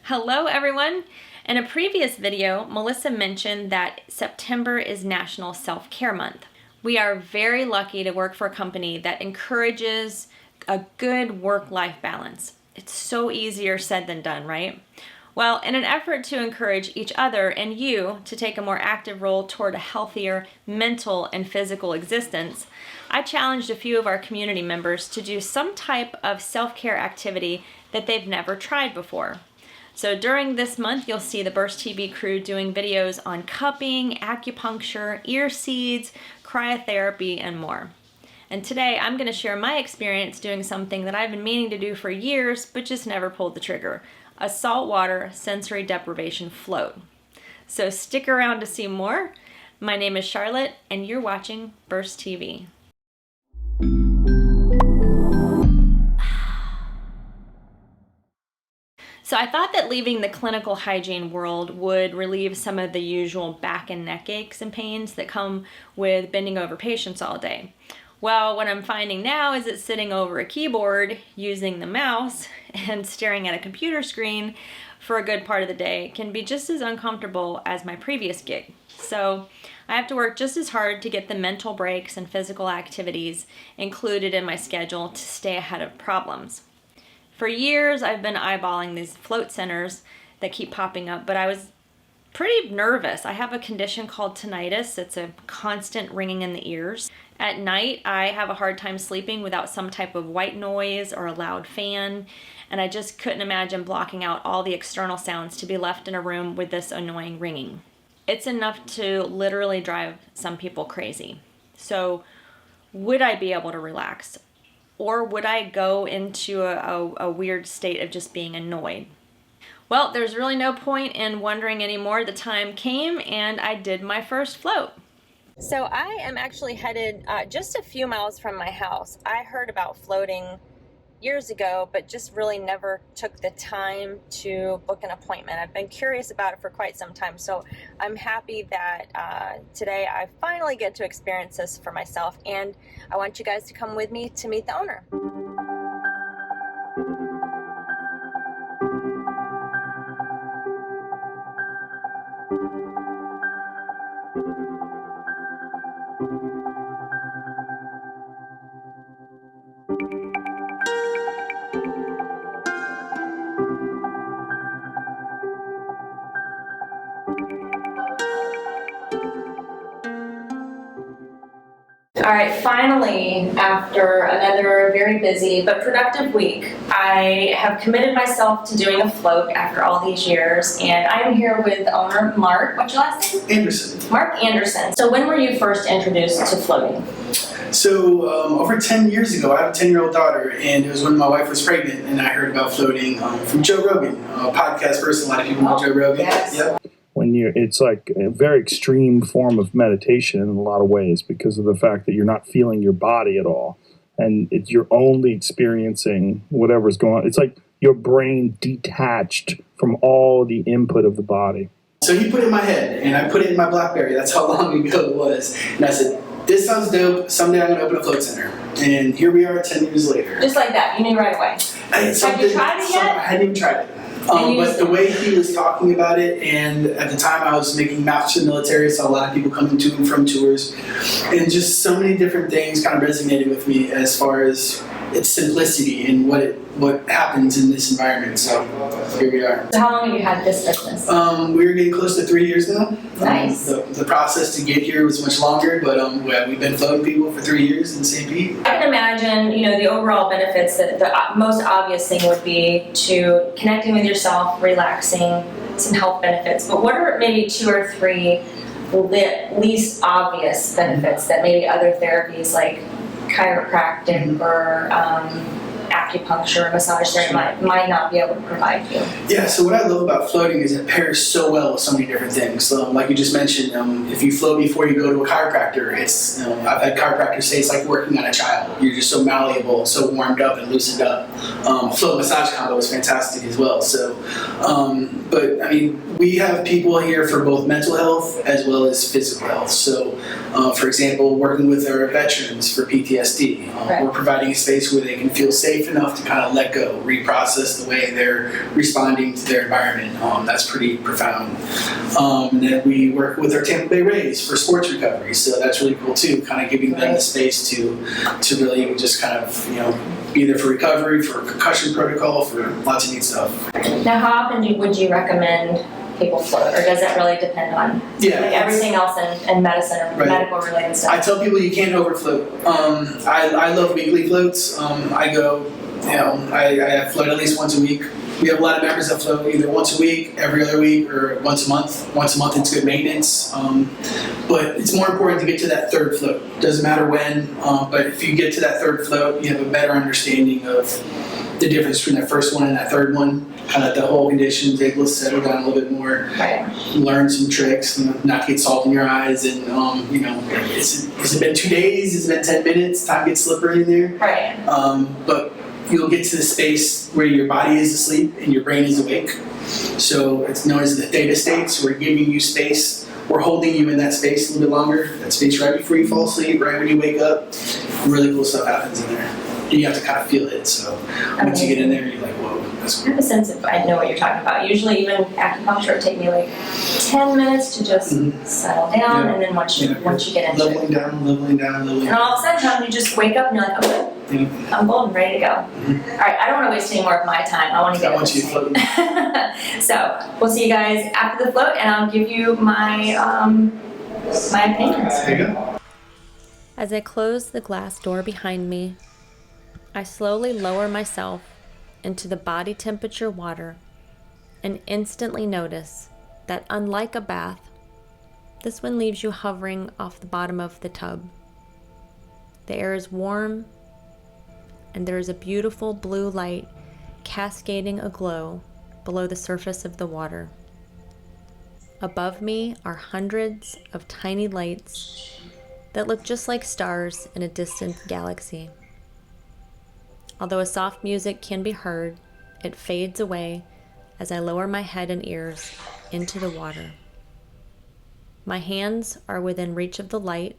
Hello everyone! In a previous video, Melissa mentioned that September is National Self-Care Month. We are very lucky to work for a company that encourages a good work-life balance. It's so easier said than done, right? Well, in an effort to encourage each other and you to take a more active role toward a healthier mental and physical existence, I challenged a few of our community members to do some type of self-care activity that they've never tried before. So during this month, you'll see the Burst TV crew doing videos on cupping, acupuncture, ear seeds, cryotherapy, and more. And today I'm going to share my experience doing something that I've been meaning to do for years, but just never pulled the trigger: a saltwater sensory deprivation float. So stick around to see more. My name is Charlotte, and you're watching Burst TV. So I thought that leaving the clinical hygiene world would relieve some of the usual back and neck aches and pains that come with bending over patients all day. Well, what I'm finding now is that sitting over a keyboard, using the mouse, and staring at a computer screen for a good part of the day can be just as uncomfortable as my previous gig. So I have to work just as hard to get the mental breaks and physical activities included in my schedule to stay ahead of problems. For years, I've been eyeballing these float centers that keep popping up, but I was pretty nervous. I have a condition called tinnitus. It's a constant ringing in the ears. At night, I have a hard time sleeping without some type of white noise or a loud fan, and I just couldn't imagine blocking out all the external sounds to be left in a room with this annoying ringing. It's enough to literally drive some people crazy. So, would I be able to relax? Or would I go into a weird state of just being annoyed? Well, there's really no point in wondering anymore. The time came and I did my first float. So I am actually headed just a few miles from my house. I heard about floating years ago, but just really never took the time to book an appointment. I've been curious about it for quite some time, so I'm happy that today I finally get to experience this for myself, and I want you guys to come with me to meet the owner. All right, finally, after another very busy but productive week, I have committed myself to doing a float after all these years, and I am here with the owner, Mark. What's your last name? Anderson. Mark Anderson. So when were you first introduced to floating? So over 10 years ago, I have a 10-year-old daughter, and it was when my wife was pregnant, and I heard about floating from Joe Rogan, a podcast person. A lot of people know Joe Rogan. Yes. Yep. It's like a very extreme form of meditation in a lot of ways because of the fact that you're not feeling your body at all, and you're only experiencing whatever's going on. It's like your brain detached from all the input of the body. So he put it in my head, and I put it in my BlackBerry. That's how long ago it was. And I said, this sounds dope. Someday I'm going to open a float center. And here we are 10 years later. Just like that. You knew right away. Have you tried it yet? I hadn't even tried it. But the way he was talking about it, and at the time I was making maps for the military, so a lot of people coming to and from tours, and just so many different things kind of resonated with me as far as its simplicity and what happens in this environment. So here we are. So how long have you had this business? We're getting close to 3 years now. Nice. The process to get here was much longer, but we've been floating people for 3 years in St. Pete. I can imagine, the overall benefits. That the most obvious thing would be to connecting with yourself, relaxing, some health benefits. But what are maybe 2 or 3 least obvious benefits that maybe other therapies like chiropractic or acupuncture, massage therapy might not be able to provide you? Yeah, so what I love about floating is it pairs so well with so many different things. Like you just mentioned, if you float before you go to a chiropractor, it's I've had chiropractors say it's like working on a child. You're just so malleable, so warmed up and loosened up. Float massage combo is fantastic as well. So, but I mean, we have people here for both mental health as well as physical health. So, for example, working with our veterans for PTSD, we're providing a space where they can feel safe safe enough to kind of let go, reprocess the way they're responding to their environment. That's pretty profound. And then we work with our Tampa Bay Rays for sports recovery, so that's really cool too, kind of giving them the space to really just kind of, you know, be there for recovery, for concussion protocol, for lots of neat stuff. Now, how often would you recommend people float, or does that really depend on like everything else in medicine or medical related stuff? I tell people you can't overfloat. I love weekly floats. I go, you know, I float at least once a week. We have a lot of members that float either once a week, every other week, or once a month. Once a month, it's good maintenance. But it's more important to get to that third float. Doesn't matter when, but if you get to that third float, you have a better understanding of the difference between that first one and that third one. Kind of the whole condition is able to settle down a little bit more. Right. Learn some tricks, you know, not get salt in your eyes, and you know, has it been 2 days? Has it been 10 minutes? Time gets slippery in there. Right. But you'll get to the space where your body is asleep and your brain is awake. So it's known as the theta state. So we're giving you space. We're holding you in that space a little bit longer. That space right before you fall asleep, right when you wake up. Really cool stuff happens in there. And you have to kind of feel it. So once you get in there, you're like, whoa, that's cool. I have a sense of, I know what you're talking about. Usually even acupuncture would take me like 10 minutes to just settle down, and then once you get into leveling it. Leveling down. And all of a sudden, you just wake up and you're like, I'm good. I'm golden, ready to go. All right, I don't want to waste any more of my time. I want to get you floating. So we'll see you guys after the float, and I'll give you my my opinions. There you go. As I close the glass door behind me, I slowly lower myself into the body temperature water and instantly notice that, unlike a bath, this one leaves you hovering off the bottom of the tub. The air is warm, and there is a beautiful blue light cascading aglow below the surface of the water. Above me are hundreds of tiny lights that look just like stars in a distant galaxy. Although a soft music can be heard, it fades away as I lower my head and ears into the water. My hands are within reach of the light,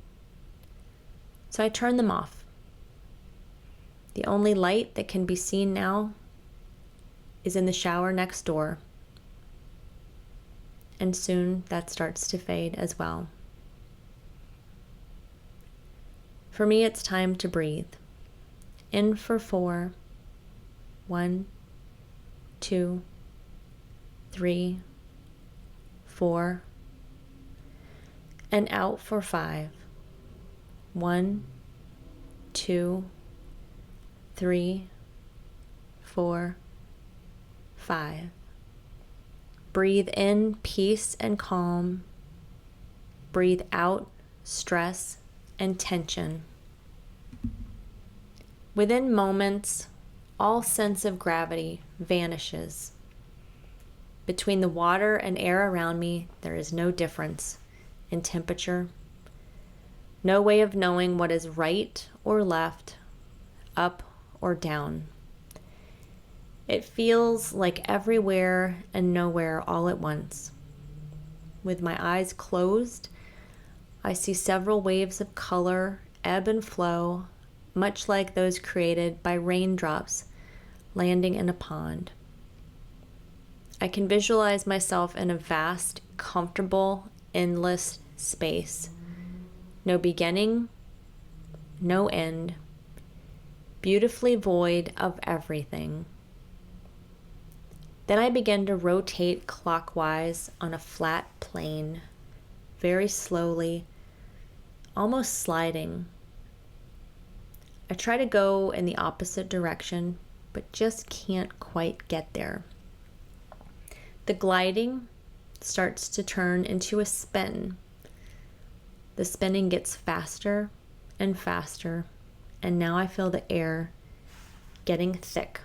so I turn them off. The only light that can be seen now is in the shower next door, and soon that starts to fade as well. For me, it's time to breathe. In for 4. 1, 2, 3, 4. And out for 5. 1, 2, 3, 4, 5. Breathe in peace and calm. Breathe out stress and tension. Within moments, all sense of gravity vanishes. Between the water and air around me, there is no difference in temperature, no way of knowing what is right or left, up or down. It feels like everywhere and nowhere all at once. With my eyes closed, I see several waves of color ebb and flow, much like those created by raindrops landing in a pond. I can visualize myself in a vast, comfortable, endless space. No beginning, no end, beautifully void of everything. Then I begin to rotate clockwise on a flat plane, very slowly, almost sliding. I try to go in the opposite direction, but just can't quite get there. The gliding starts to turn into a spin. The spinning gets faster and faster, and now I feel the air getting thick.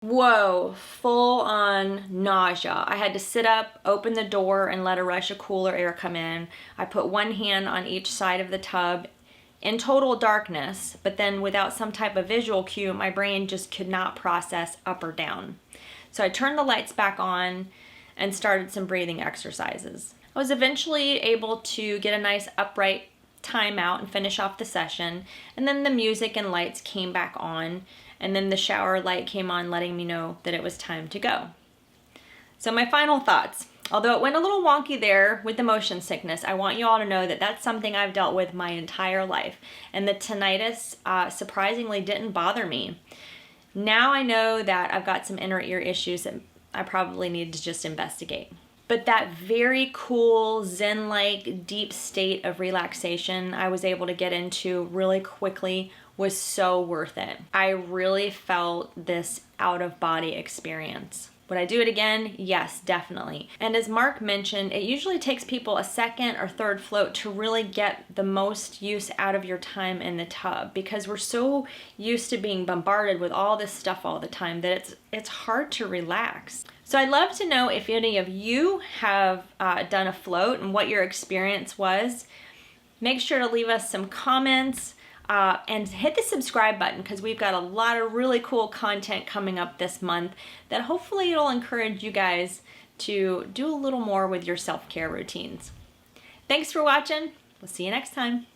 Whoa, full on nausea. I had to sit up, open the door, and let a rush of cooler air come in. I put one hand on each side of the tub in total darkness, but then without some type of visual cue, my brain just could not process up or down. So I turned the lights back on and started some breathing exercises. I was eventually able to get a nice upright time out and finish off the session. And then the music and lights came back on, and then the shower light came on, letting me know that it was time to go. So my final thoughts. Although it went a little wonky there with the motion sickness, I want you all to know that that's something I've dealt with my entire life. And the tinnitus surprisingly didn't bother me. Now I know that I've got some inner ear issues that I probably need to just investigate. But that very cool, zen-like, deep state of relaxation I was able to get into really quickly was so worth it. I really felt this out-of-body experience. Would I do it again? Yes, definitely. And as Mark mentioned, it usually takes people a second or third float to really get the most use out of your time in the tub, because we're so used to being bombarded with all this stuff all the time that it's hard to relax. So I'd love to know if any of you have done a float and what your experience was. Make sure to leave us some comments. And hit the subscribe button, because we've got a lot of really cool content coming up this month that hopefully it'll encourage you guys to do a little more with your self-care routines. Thanks for watching. We'll see you next time.